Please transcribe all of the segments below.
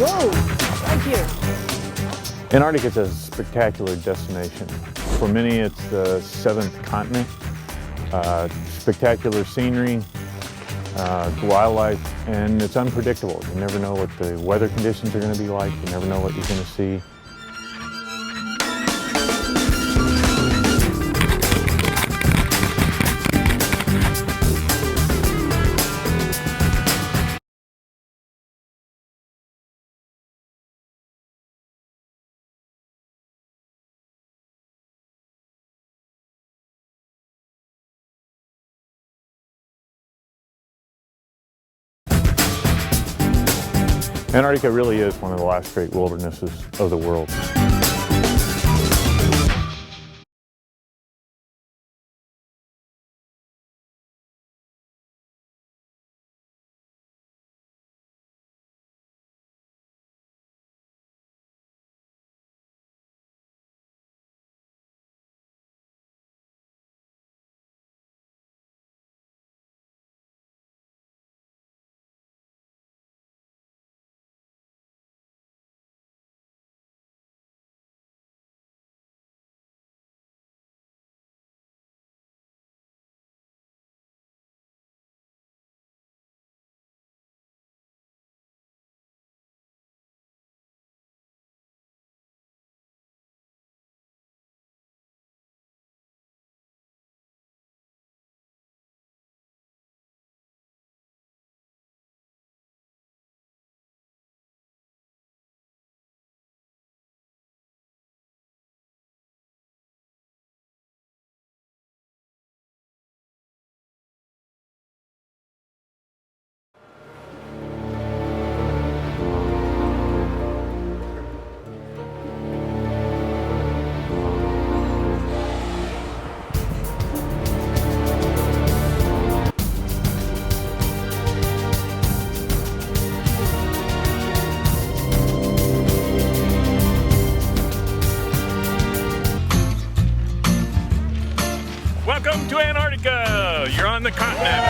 Whoa, right here. Antarctica is a spectacular destination. For many, it's the seventh continent. Spectacular scenery, wildlife, and it's unpredictable. You never know what the weather conditions are going to be like. You never know what you're going to see. Antarctica really is one of the last great wildernesses of the world. Welcome to Antarctica! You're on the continent!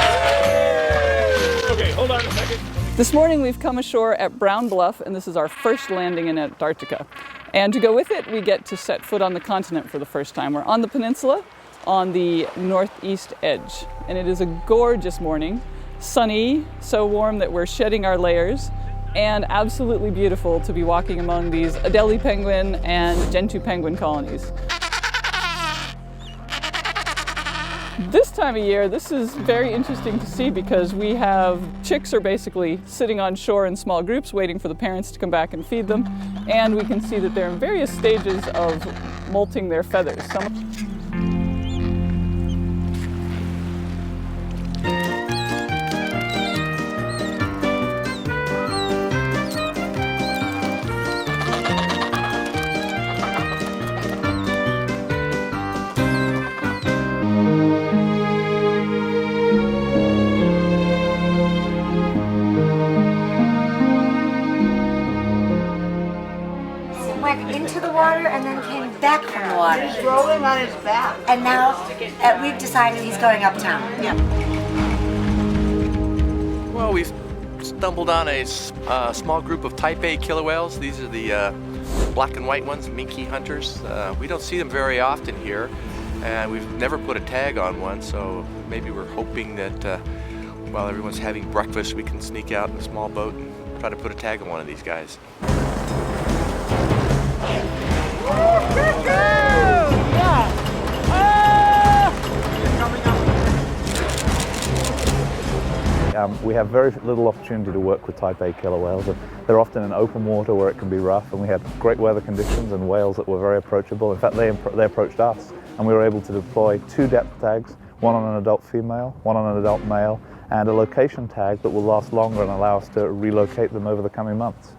Okay, hold on a second. This morning we've come ashore at Brown Bluff, and this is our first landing in Antarctica. And to go with it, we get to set foot on the continent for the first time. We're on the peninsula, on the northeast edge. And it is a gorgeous morning, sunny, so warm that we're shedding our layers, and absolutely beautiful to be walking among these Adelie penguin and Gentoo penguin colonies. This time of year, this is very interesting to see because we have chicks are basically sitting on shore in small groups waiting for the parents to come back and feed them. And we can see that they're in various stages of molting their feathers. Into the water and then came back from the water. He's rolling on his back. And now we've decided he's going uptown. Yeah. Well, we've stumbled on a small group of Type A killer whales. These are the black and white ones, minke hunters. We don't see them very often here, and we've never put a tag on one, so maybe we're hoping that while everyone's having breakfast, we can sneak out in a small boat and try to put a tag on one of these guys. We have very little opportunity to work with Type A killer whales. They're often in open water where it can be rough, and we had great weather conditions and whales that were very approachable. In fact, they approached us, and we were able to deploy 2 depth tags, one on an adult female, one on an adult male, and a location tag that will last longer and allow us to relocate them over the coming months.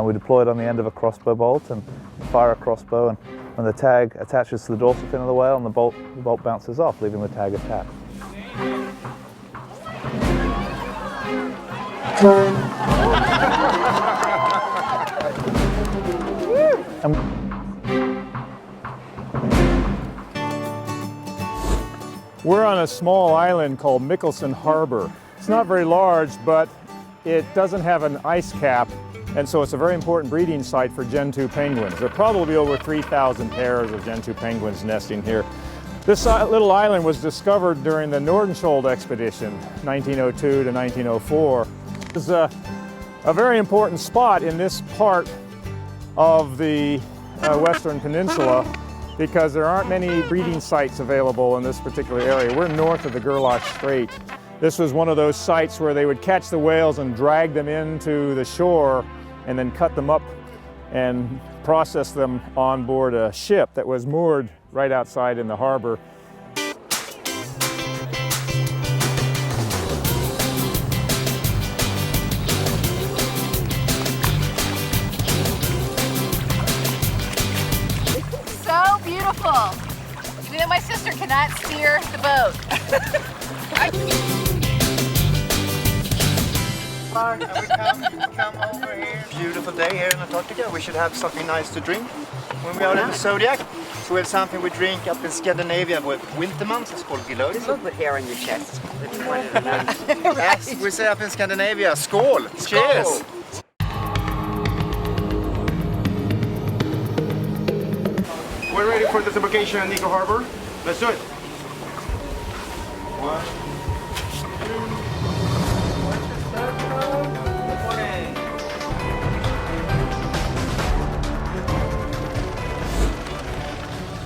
We deploy it on the end of a crossbow bolt and fire a crossbow, and when the tag attaches to the dorsal fin of the whale, and the bolt bounces off, leaving the tag attached. We're on a small island called Mickelson Harbor. It's not very large, but it doesn't have an ice cap, And so it's a very important breeding site for Gen 2 penguins. There are probably over 3,000 pairs of Gen 2 penguins nesting here. This little island was discovered during the Nordenskjold expedition, 1902 to 1904. It's a very important spot in this part of the Western Peninsula because there aren't many breeding sites available in this particular area. We're north of the Gerlache Strait. This was one of those sites where they would catch the whales and drag them into the shore and then cut them up and process them on board a ship that was moored right outside in the harbor. So beautiful. Even though my sister cannot steer the boat. And we come over here. Beautiful day here in Antarctica. We should have something nice to drink when we are in the Zodiac. So we have something we drink up in Scandinavia with winter months. It's called Gillow. There's a little bit hair on your chest. As we say up in Scandinavia, skål! Cheers! We're ready for disembarkation at Nico Harbor. Let's do it. 1, 2.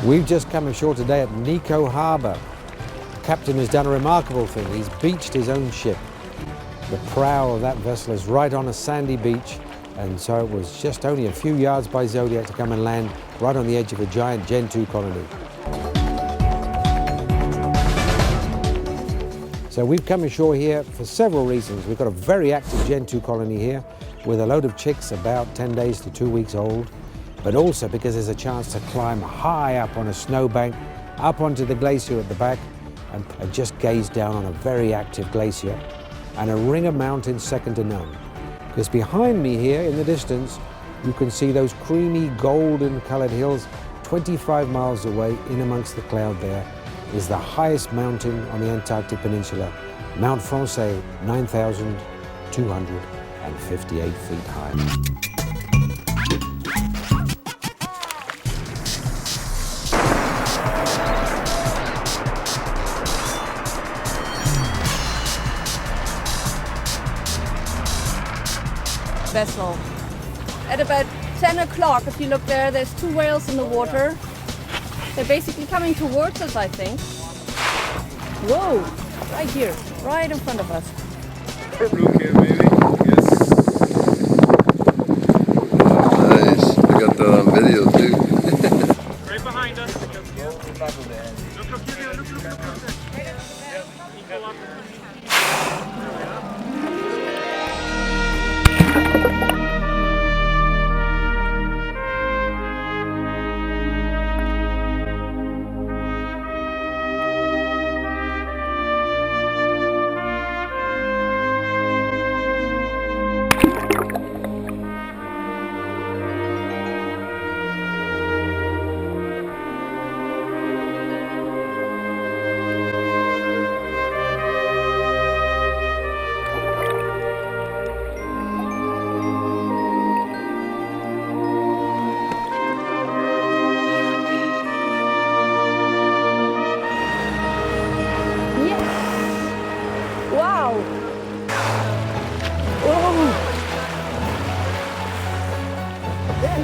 We've just come ashore today at Nico Harbor. The captain has done a remarkable thing. He's beached his own ship. The prow of that vessel is right on a sandy beach, and so it was just only a few yards by Zodiac to come and land right on the edge of a giant Gen 2 colony. So we've come ashore here for several reasons. We've got a very active Gen 2 colony here with a load of chicks about 10 days to 2 weeks old, but also because there's a chance to climb high up on a snowbank, up onto the glacier at the back, and just gaze down on a very active glacier and a ring of mountains second to none. Because behind me here in the distance, you can see those creamy golden colored hills 25 miles away in amongst the cloud there is the highest mountain on the Antarctic Peninsula, Mount Francais, 9,258 feet high. Vessel. At about 10 o'clock, if you look there, there's 2 whales in the water. They're basically coming towards us, I think. Whoa! Right here, right in front of us. Look here, maybe. Yes. Nice. I got that on video too. Right behind us.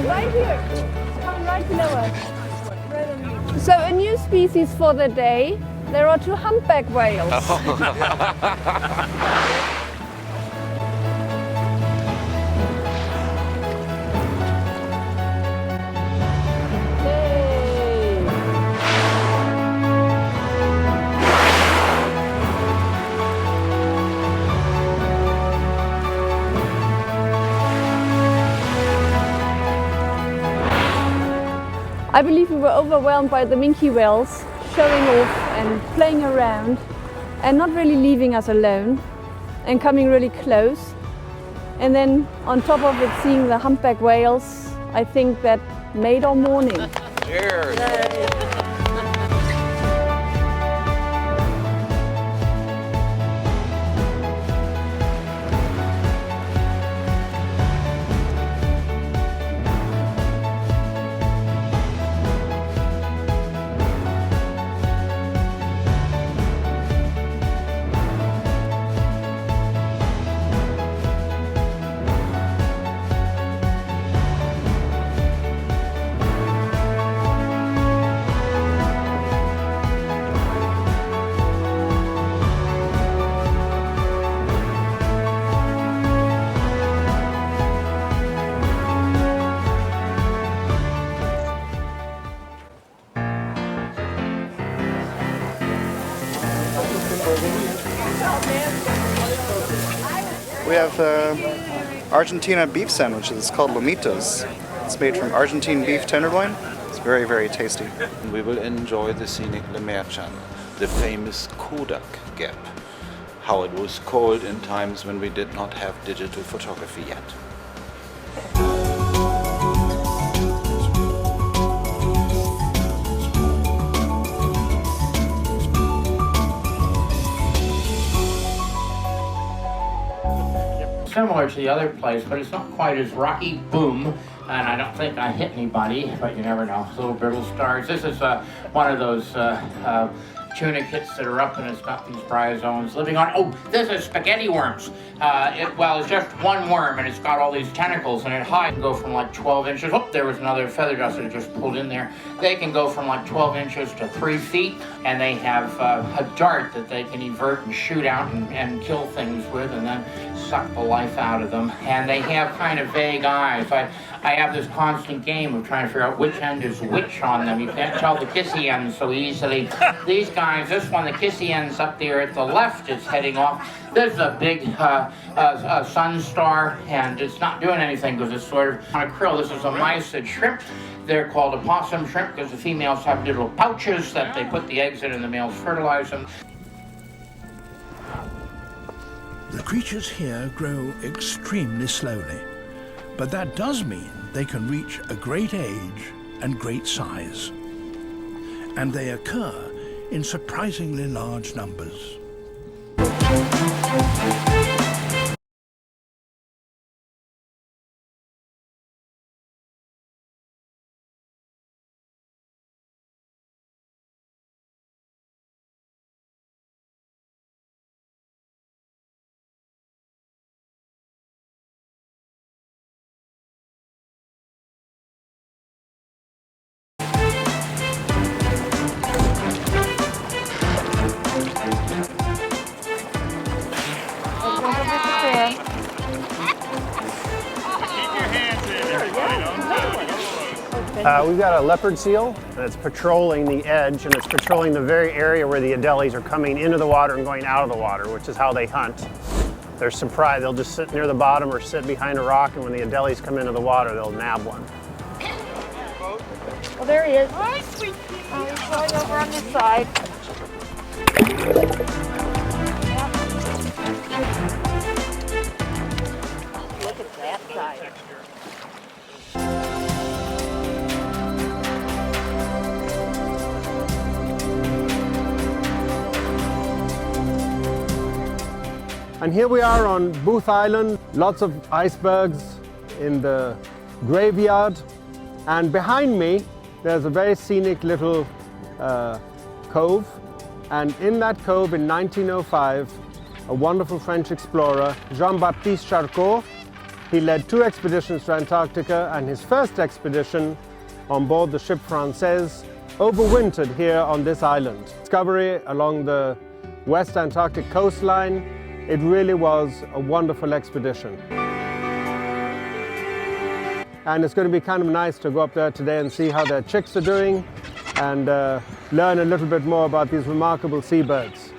Right here. Come right below us. So a new species for the day. There are 2 humpback whales. I believe we were overwhelmed by the minke whales showing off and playing around and not really leaving us alone and coming really close. And then on top of it, seeing the humpback whales, I think that made our morning. Cheers! We have Argentina beef sandwiches. It's called lomitos. It's made from Argentine beef tenderloin. It's very, very tasty. We will enjoy the scenic Le Maire Channel, the famous Kodak Gap, how it was called in times when we did not have digital photography yet. Similar to the other place, but it's not quite as rocky. Boom. And I don't think I hit anybody, but you never know. Little brittle stars. This is one of those tunicates that are up, and it's got these bryozoans living on. Oh, this is spaghetti worms. It's just one worm, and it's got all these tentacles, and it can go from like 12 inches. Oh, there was another feather duster that just pulled in there. They can go from like 12 inches to 3 feet, and they have a dart that they can evert and shoot out and kill things with, and then suck the life out of them. And they have kind of vague eyes. I have this constant game of trying to figure out which end is which on them. You can't tell the kissy end so easily. These guys, this one, the kissy end's up there at the left, it's heading off. This is a big sun star, and it's not doing anything because it's sort of on a krill. This is a mysid shrimp. They're called opossum shrimp because the females have little pouches that they put the eggs in and the males fertilize them. The creatures here grow extremely slowly, but that does mean they can reach a great age and great size. And they occur in surprisingly large numbers. We've got a leopard seal that's patrolling the edge, and it's patrolling the very area where the adeles are coming into the water and going out of the water, which is how they hunt. They're surprised. They'll just sit near the bottom or sit behind a rock, and when the adeles come into the water, they'll nab one. Well, there he is. Hi, sweet pea. He's going over on this side. Look at that side. And here we are on Booth Island, lots of icebergs in the graveyard. And behind me, there's a very scenic little cove. And in that cove in 1905, a wonderful French explorer, Jean-Baptiste Charcot, he led 2 expeditions to Antarctica, and his first expedition on board the ship Française overwintered here on this island. Discovery along the West Antarctic coastline. It really was a wonderful expedition. And it's going to be kind of nice to go up there today and see how their chicks are doing and learn a little bit more about these remarkable seabirds.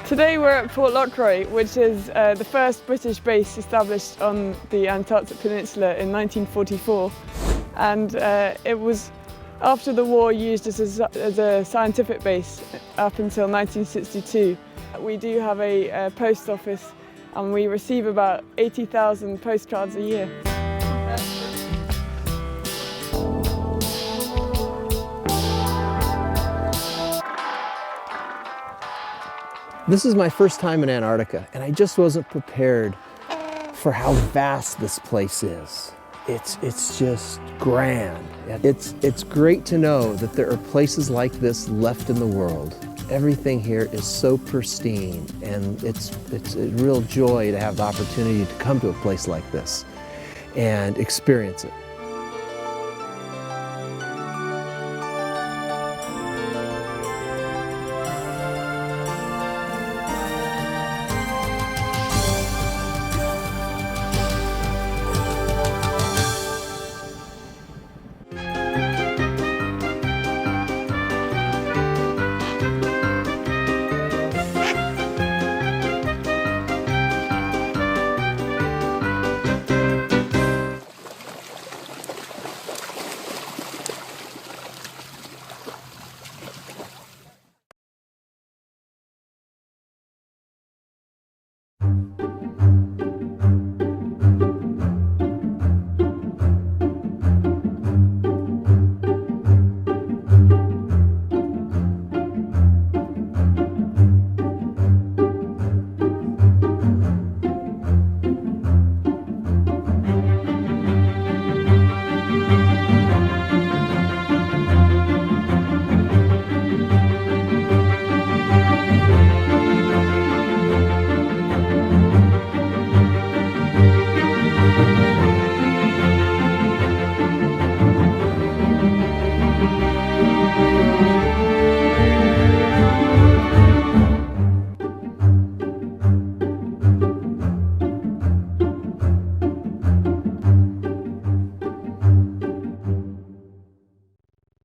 Today we're at Port Lockroy, which is the first British base established on the Antarctic Peninsula in 1944, and it was after the war used as a scientific base up until 1962. We do have a post office and we receive about 80,000 postcards a year. This is my first time in Antarctica, and I just wasn't prepared for how vast this place is. It's just grand. It's great to know that there are places like this left in the world. everything here is so pristine, and it's a real joy to have the opportunity to come to a place like this and experience it.